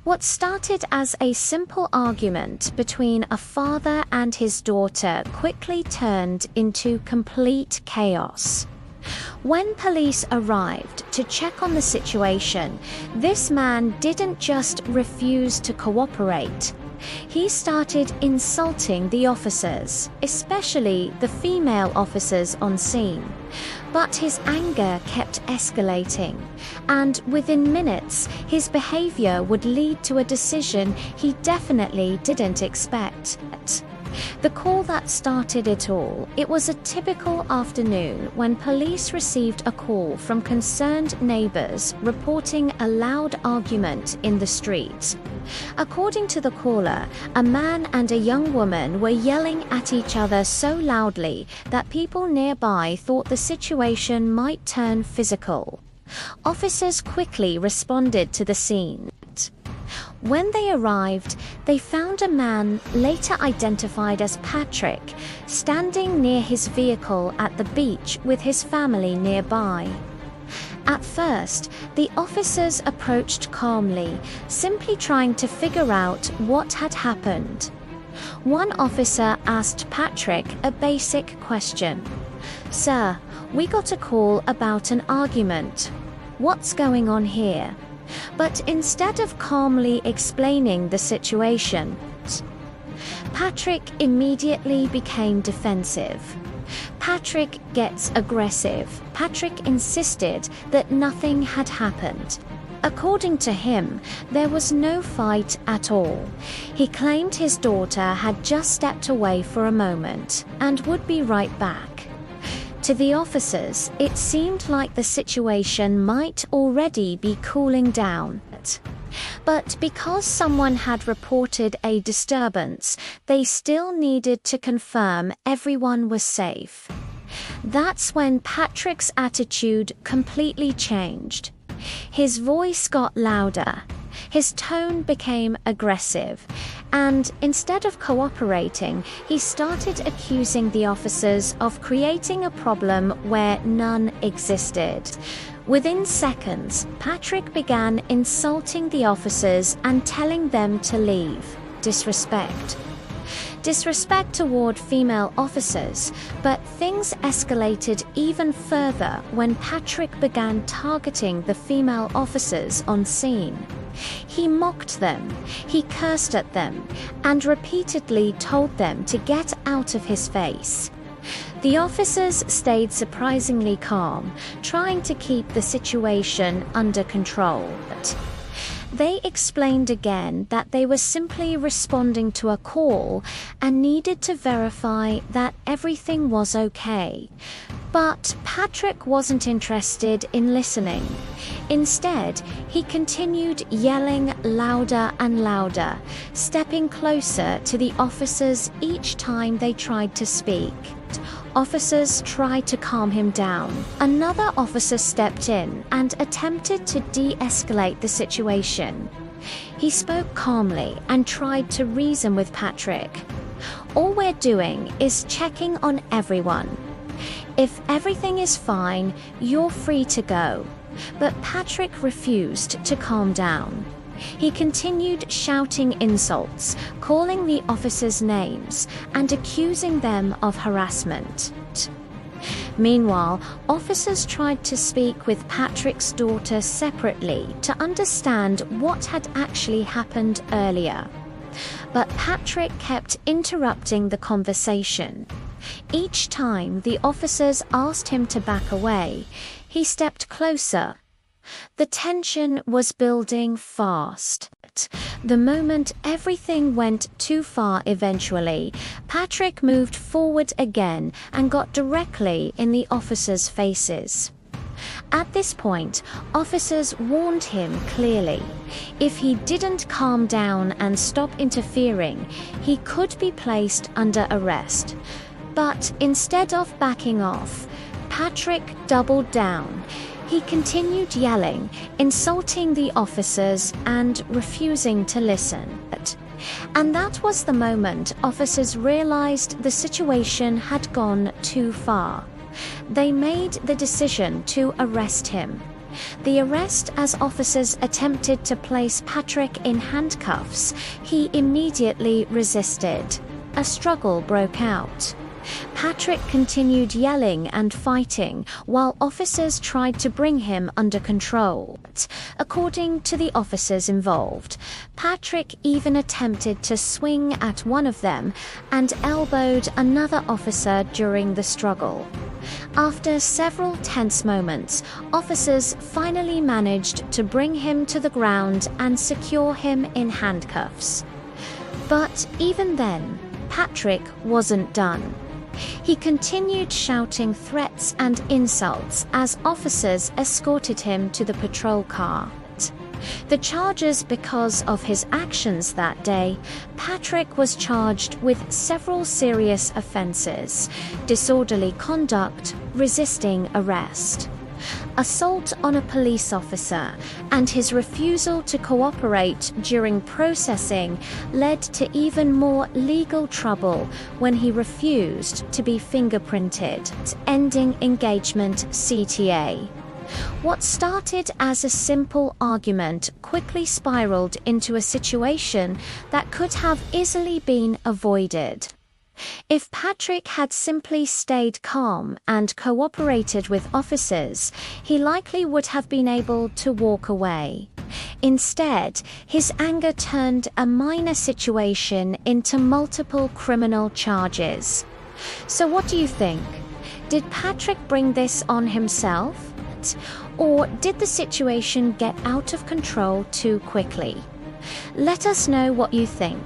What started as a simple argument between a father and his daughter quickly turned into complete chaos. When police arrived to check on the situation, this man didn't just refuse to cooperate. He started insulting the officers, especially the female officers on scene. But his anger kept escalating, and within minutes, his behavior would lead to a decision he definitely didn't expect. The call that started it all, it was a typical afternoon when police received a call from concerned neighbors reporting a loud argument in the street. According to the caller, a man and a young woman were yelling at each other so loudly that people nearby thought the situation might turn physical. Officers quickly responded to the scene. When they arrived, they found a man, later identified as Patrick, standing near his vehicle at the beach with his family nearby. At first, the officers approached calmly, simply trying to figure out what had happened. One officer asked Patrick a basic question. "Sir, we got a call about an argument. What's going on here?" But instead of calmly explaining the situation, Patrick immediately became defensive. Patrick gets aggressive. Patrick insisted that nothing had happened. According to him, there was no fight at all. He claimed his daughter had just stepped away for a moment and would be right back. To the officers, it seemed like the situation might already be cooling down. But because someone had reported a disturbance, they still needed to confirm everyone was safe. That's when Patrick's attitude completely changed. His voice got louder. His tone became aggressive, and instead of cooperating, he started accusing the officers of creating a problem where none existed. Within seconds, Patrick began insulting the officers and telling them to leave. Disrespect toward female officers, but things escalated even further when Patrick began targeting the female officers on scene. He mocked them, he cursed at them, and repeatedly told them to get out of his face. The officers stayed surprisingly calm, trying to keep the situation under control. They explained again that they were simply responding to a call and needed to verify that everything was okay. But Patrick wasn't interested in listening. Instead, he continued yelling louder and louder, stepping closer to the officers each time they tried to speak. Officers tried to calm him down. Another officer stepped in and attempted to de-escalate the situation. He spoke calmly and tried to reason with Patrick. "All we're doing is checking on everyone. If everything is fine, you're free to go." But Patrick refused to calm down. He continued shouting insults, calling the officers names, and accusing them of harassment. Meanwhile, officers tried to speak with Patrick's daughter separately to understand what had actually happened earlier. But Patrick kept interrupting the conversation. Each time the officers asked him to back away, he stepped closer. The tension was building fast. The moment everything went too far eventually, Patrick moved forward again and got directly in the officers' faces. At this point, officers warned him clearly. If he didn't calm down and stop interfering, he could be placed under arrest. But instead of backing off, Patrick doubled down. He continued yelling, insulting the officers, and refusing to listen. And that was the moment officers realized the situation had gone too far. They made the decision to arrest him. The arrest as officers attempted to place Patrick in handcuffs, he immediately resisted. A struggle broke out. Patrick continued yelling and fighting while officers tried to bring him under control. According to the officers involved, Patrick even attempted to swing at one of them and elbowed another officer during the struggle. After several tense moments, officers finally managed to bring him to the ground and secure him in handcuffs. But even then, Patrick wasn't done. He continued shouting threats and insults as officers escorted him to the patrol car. The charges because of his actions that day, Patrick was charged with several serious offenses: disorderly conduct, resisting arrest, assault on a police officer, and his refusal to cooperate during processing led to even more legal trouble when he refused to be fingerprinted, ending engagement CTA. What started as a simple argument quickly spiraled into a situation that could have easily been avoided. If Patrick had simply stayed calm and cooperated with officers, he likely would have been able to walk away. Instead, his anger turned a minor situation into multiple criminal charges. So what do you think? Did Patrick bring this on himself? Or did the situation get out of control too quickly? Let us know what you think.